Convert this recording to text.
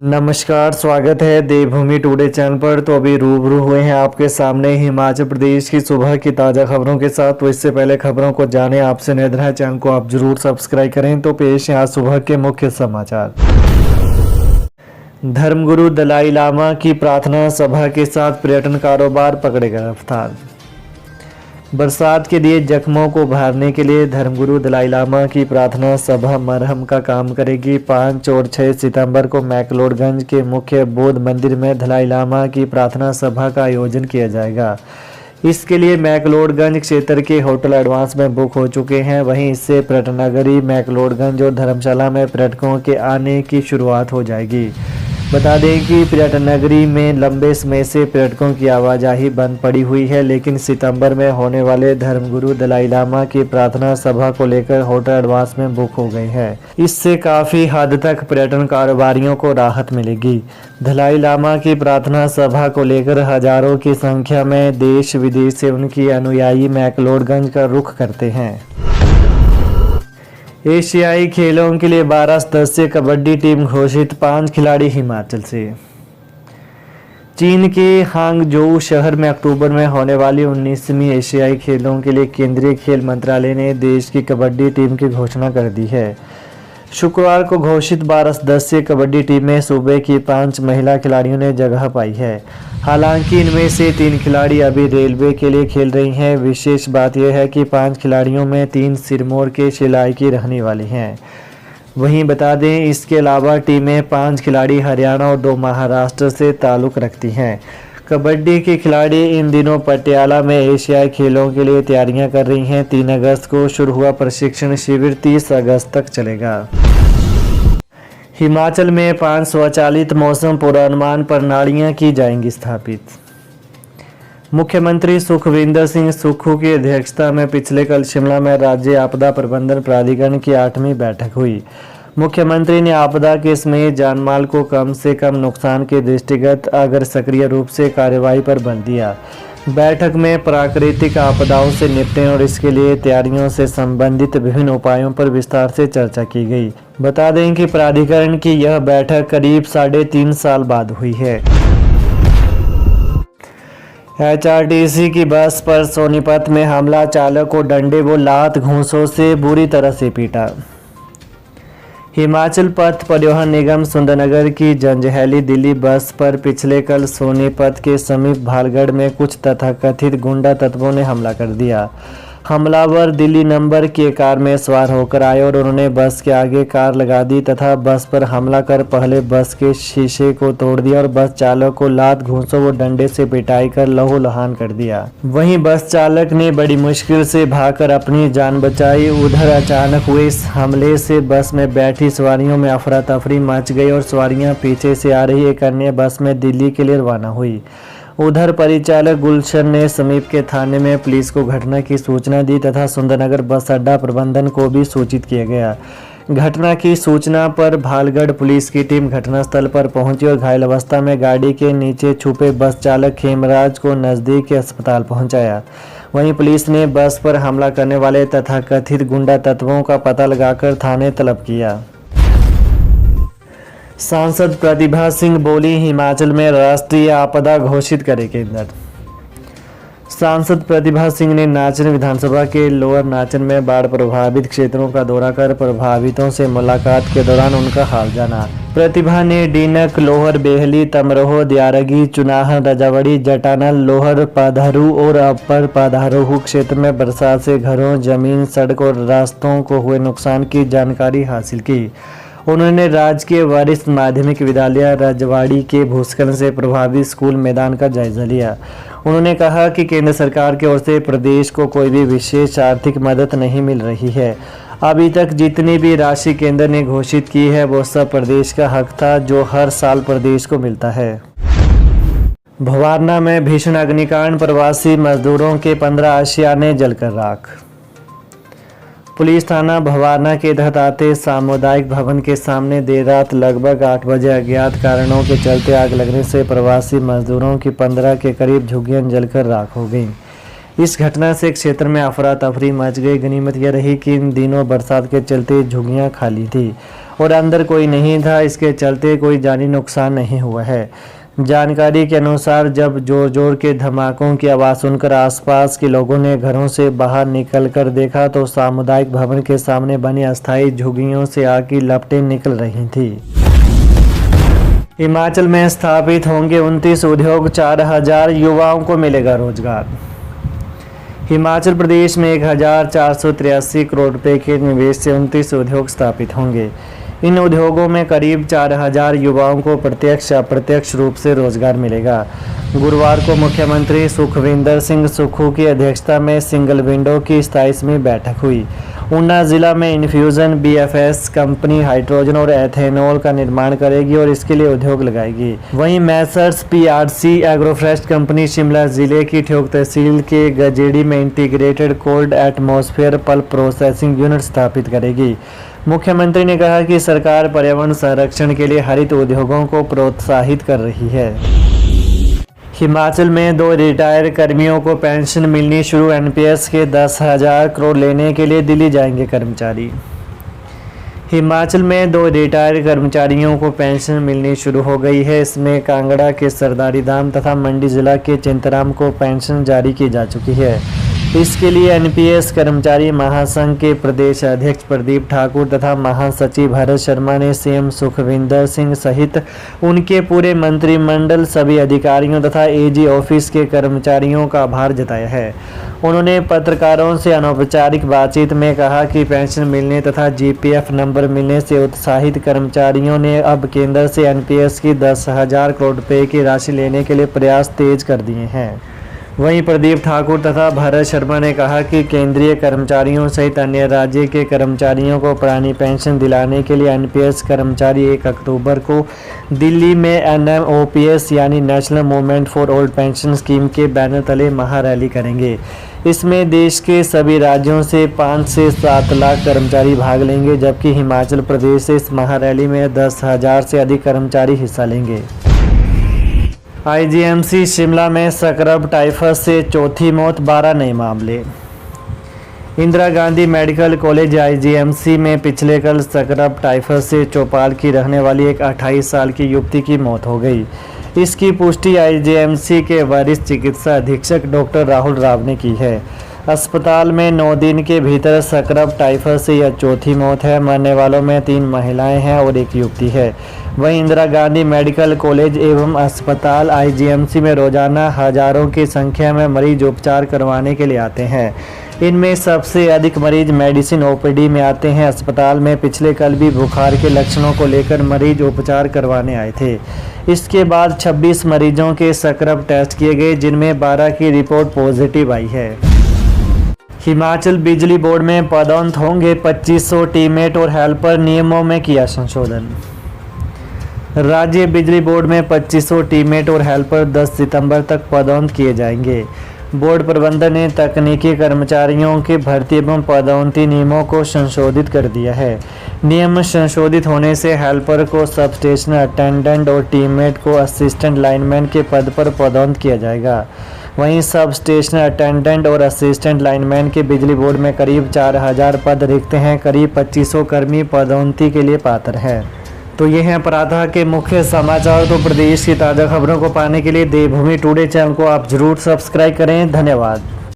नमस्कार, स्वागत है देवभूमि टुडे चैनल पर। तो अभी रूबरू हुए हैं आपके सामने हिमाचल प्रदेश की सुबह की ताज़ा खबरों के साथ। तो इससे पहले खबरों को जाने आपसे निवेदन है, चैनल को आप जरूर सब्सक्राइब करें। तो पेश है आज सुबह के मुख्य समाचार। धर्मगुरु दलाई लामा की प्रार्थना सभा के साथ पर्यटन कारोबार पकड़ेगा रफ्तार। बरसात के दिए जख्मों को भरने के लिए धर्मगुरु दलाई लामा की प्रार्थना सभा मरहम का काम करेगी। 5 और 6 सितंबर को मैक्लोडगंज के मुख्य बौद्ध मंदिर में दलाई लामा की प्रार्थना सभा का आयोजन किया जाएगा। इसके लिए मैक्लोडगंज क्षेत्र के होटल एडवांस में बुक हो चुके हैं। वहीं इससे पर्यटन नगरी मैक्लोडगंज और धर्मशाला में पर्यटकों के आने की शुरुआत हो जाएगी। बता दें कि पर्यटन नगरी में लंबे समय से पर्यटकों की आवाजाही बंद पड़ी हुई है, लेकिन सितंबर में होने वाले धर्मगुरु दलाई लामा की प्रार्थना सभा को लेकर होटल एडवांस में बुक हो गए हैं। इससे काफ़ी हद तक पर्यटन कारोबारियों को राहत मिलेगी। दलाई लामा की प्रार्थना सभा को लेकर हजारों की संख्या में देश विदेश से उनकी अनुयायी मैक्लोडगंज का रुख करते हैं। एशियाई खेलों के लिए 12 सदस्यीय कबड्डी टीम घोषित, 5 खिलाड़ी हिमाचल से। चीन के हांगझोउ शहर में अक्टूबर में होने वाली 19वीं एशियाई खेलों के लिए केंद्रीय खेल मंत्रालय ने देश की कबड्डी टीम की घोषणा कर दी है। शुक्रवार को घोषित 12 सदस्यीय कबड्डी टीम में सूबे की 5 महिला खिलाड़ियों ने जगह पाई है। हालांकि इनमें से 3 खिलाड़ी अभी रेलवे के लिए खेल रही हैं। विशेष बात यह है कि 5 खिलाड़ियों में 3 सिरमौर के शिलाई की रहने वाली हैं। वहीं बता दें, इसके अलावा टीमें 5 खिलाड़ी हरियाणा और 2 महाराष्ट्र से ताल्लुक़ रखती हैं। कबड्डी के खिलाड़ी इन दिनों पटियाला में एशियाई खेलों के लिए तैयारियां कर रही हैं। 3 अगस्त को शुरू हुआ प्रशिक्षण शिविर 30 अगस्त तक चलेगा। हिमाचल में 5 स्वचालित मौसम पूर्वानुमान प्रणालियां की जाएंगी स्थापित। मुख्यमंत्री सुखविंदर सिंह सुक्खू की अध्यक्षता में पिछले कल शिमला में राज्य आपदा प्रबंधन प्राधिकरण की 8वीं बैठक हुई। मुख्यमंत्री ने आपदा के समय जानमाल को कम से कम नुकसान के दृष्टिगत अगर सक्रिय रूप से कार्यवाही पर बल दिया। बैठक में प्राकृतिक आपदाओं से निपटने और इसके लिए तैयारियों से संबंधित विभिन्न उपायों पर विस्तार से चर्चा की गई। बता दें कि प्राधिकरण की यह बैठक करीब 3.5 साल बाद हुई है। HRTC की बस पर सोनीपत में हमला, चालक को डंडे व लात घूंसों से बुरी तरह से पीटा। हिमाचल पथ परिवहन निगम सुंदरनगर की जंजैहली दिल्ली बस पर पिछले कल सोनीपत के समीप भालगढ़ में कुछ तथाकथित गुंडा तत्वों ने हमला कर दिया। हमलावर दिल्ली नंबर की कार में सवार होकर आए और उन्होंने बस के आगे कार लगा दी तथा बस पर हमला कर पहले बस के शीशे को तोड़ दिया और बस चालक को लात घूंसों व डंडे से पिटाई कर लहूलुहान कर दिया। वहीं बस चालक ने बड़ी मुश्किल से भागकर अपनी जान बचाई। उधर अचानक हुए इस हमले से बस में बैठी सवारियों में अफरा तफरी मच गई और सवारियां पीछे से आ रही एक अन्य बस में दिल्ली के लिए रवाना हुई। उधर परिचालक गुलशन ने समीप के थाने में पुलिस को घटना की सूचना दी तथा सुंदरनगर बस अड्डा प्रबंधन को भी सूचित किया गया। घटना की सूचना पर भालगढ़ पुलिस की टीम घटनास्थल पर पहुंची और घायल अवस्था में गाड़ी के नीचे छुपे बस चालक खेमराज को नजदीक के अस्पताल पहुंचाया। वहीं पुलिस ने बस पर हमला करने वाले तथाकथित गुंडा तत्वों का पता लगाकर थाने तलब किया। सांसद प्रतिभा सिंह बोली, हिमाचल में राष्ट्रीय आपदा घोषित करे केंद्र। सांसद प्रतिभा सिंह ने नाचन विधानसभा के लोअर नाचन में बाढ़ प्रभावित क्षेत्रों का दौरा कर प्रभावितों से मुलाकात के दौरान उनका हाल जाना। प्रतिभा ने डीनक, लोअर बेहली, तमरोह, दियारगी, चुनाहन, रजावड़ी, जटानल, लोअर पाधारू और अपर पाधारू क्षेत्र में बरसात से घरों, जमीन, सड़क और रास्तों को हुए नुकसान की जानकारी हासिल की। उन्होंने राजकीय वरिष्ठ माध्यमिक विद्यालय रजवाड़ी के भूस्खलन से प्रभावित स्कूल मैदान का जायजा लिया। उन्होंने कहा कि केंद्र सरकार की ओर से प्रदेश को कोई भी विशेष आर्थिक मदद नहीं मिल रही है। अभी तक जितनी भी राशि केंद्र ने घोषित की है वो सब प्रदेश का हक था, जो हर साल प्रदेश को मिलता है। भवारना में भीषण अग्निकांड, प्रवासी मजदूरों के 15 आशियाने जलकर राख। पुलिस थाना भवारना के तहत आते सामुदायिक भवन के सामने देर रात लगभग 8 बजे अज्ञात कारणों के चलते आग लगने से प्रवासी मजदूरों की 15 के करीब झुग्गियां जलकर राख हो गईं। इस घटना से क्षेत्र में अफरा तफरी मच गई। गनीमत यह रही कि इन दिनों बरसात के चलते झुग्गियां खाली थी और अंदर कोई नहीं था। इसके चलते कोई जानी नुकसान नहीं हुआ है। जानकारी के अनुसार जब जोर जोर के धमाकों की आवाज़ सुनकर आसपास के लोगों ने घरों से बाहर निकलकर देखा तो सामुदायिक भवन के सामने बनी अस्थायी झुग्गियों से आग की लपटें निकल रही थी। हिमाचल में स्थापित होंगे 29 उद्योग, 4000 युवाओं को मिलेगा रोजगार। हिमाचल प्रदेश में 1483 करोड़ रुपए के निवेश से 29 उद्योग स्थापित होंगे। इन उद्योगों में करीब 4000 युवाओं को प्रत्यक्ष अप्रत्यक्ष रूप से रोजगार मिलेगा। गुरुवार को मुख्यमंत्री सुखविंदर सिंह सुक्खू की अध्यक्षता में सिंगल विंडो की 27वीं बैठक हुई। ऊना जिला में इन्फ्यूजन बीएफएस कंपनी हाइड्रोजन और एथेनॉल का निर्माण करेगी और इसके लिए उद्योग लगाएगी। वहीं मैसर्स पीआरसी एग्रोफ्रेश कंपनी शिमला जिले की ठियोग तहसील के गजेड़ी में integrated cold atmosphere pulp processing unit स्थापित करेगी। मुख्यमंत्री ने कहा कि सरकार पर्यावरण संरक्षण के लिए हरित उद्योगों को प्रोत्साहित कर रही है। हिमाचल में 2 रिटायर कर्मियों को पेंशन मिलनी शुरू। एनपीएस के 10,000 करोड़ लेने के लिए दिल्ली जाएंगे कर्मचारी। हिमाचल में 2 रिटायर कर्मचारियों को पेंशन मिलनी शुरू हो गई है। इसमें कांगड़ा के सरदारी धाम तथा मंडी जिला के चिंतराम को पेंशन जारी की जा चुकी है। इसके लिए एनपीएस कर्मचारी महासंघ के प्रदेश अध्यक्ष प्रदीप ठाकुर तथा महासचिव भरत शर्मा ने सीएम सुखविंदर सिंह सहित उनके पूरे मंत्रिमंडल, सभी अधिकारियों तथा एजी ऑफिस के कर्मचारियों का आभार जताया है। उन्होंने पत्रकारों से अनौपचारिक बातचीत में कहा कि पेंशन मिलने तथा जीपीएफ नंबर मिलने से उत्साहित कर्मचारियों ने अब केंद्र से एनपीएस की 10,000 करोड़ रुपए की राशि लेने के लिए प्रयास तेज कर दिए हैं। वहीं प्रदीप ठाकुर तथा भरत शर्मा ने कहा कि केंद्रीय कर्मचारियों सहित अन्य राज्य के कर्मचारियों को पुरानी पेंशन दिलाने के लिए एनपीएस कर्मचारी 1 अक्टूबर को दिल्ली में एनएमओपीएस यानी national movement for old pension scheme के बैनर तले महारैली करेंगे। इसमें देश के सभी राज्यों से 5 से 7 लाख कर्मचारी भाग लेंगे, जबकि हिमाचल प्रदेश से इस महारैली में 10,000 से अधिक कर्मचारी हिस्सा लेंगे। आईजीएमसी शिमला में स्क्रब टाइफस से चौथी मौत, 12 नए मामले। Indira Gandhi medical college IGMC में पिछले कल स्क्रब टाइफस से चौपाल की रहने वाली एक 28 साल की युवती की मौत हो गई। इसकी पुष्टि आईजीएमसी के वरिष्ठ चिकित्सा अधीक्षक डॉक्टर राहुल राव ने की है। अस्पताल में 9 दिन के भीतर स्क्रब टाइफस से यह चौथी मौत है। मरने वालों में 3 महिलाएं हैं और 1 युवती है। वहीं इंदिरा गांधी मेडिकल कॉलेज एवं अस्पताल आईजीएमसी में रोजाना हजारों की संख्या में मरीज उपचार करवाने के लिए आते हैं। इनमें सबसे अधिक मरीज मेडिसिन ओपीडी में आते हैं। अस्पताल में पिछले कल भी बुखार के लक्षणों को लेकर मरीज उपचार करवाने आए थे। इसके बाद 26 मरीजों के स्क्रब टेस्ट किए गए, जिनमें 12 की रिपोर्ट पॉजिटिव आई है। हिमाचल बिजली बोर्ड में पदोन्नत होंगे 2500 टीममेट और हेल्पर, नियमों में किया संशोधन। राज्य बिजली बोर्ड में 2500 टीममेट और हेल्पर 10 सितंबर तक पदोन्नत किए जाएंगे। बोर्ड प्रबंधन ने तकनीकी कर्मचारियों के भर्ती एवं पदोन्नति नियमों को संशोधित कर दिया है। नियम संशोधित होने से हेल्पर को सब स्टेशन अटेंडेंट और टीममेट को असिस्टेंट लाइनमैन के पद पर पदोन्नत किया जाएगा। वहीं सब स्टेशन अटेंडेंट और असिस्टेंट लाइनमैन के बिजली बोर्ड में करीब 4000 पद रिक्त हैं। करीब 2500 कर्मी पदोन्नति के लिए पात्र हैं। तो ये हैं प्रातः के मुख्य समाचार। तो प्रदेश की ताज़ा खबरों को पाने के लिए देवभूमि टुडे चैनल को आप जरूर सब्सक्राइब करें। धन्यवाद।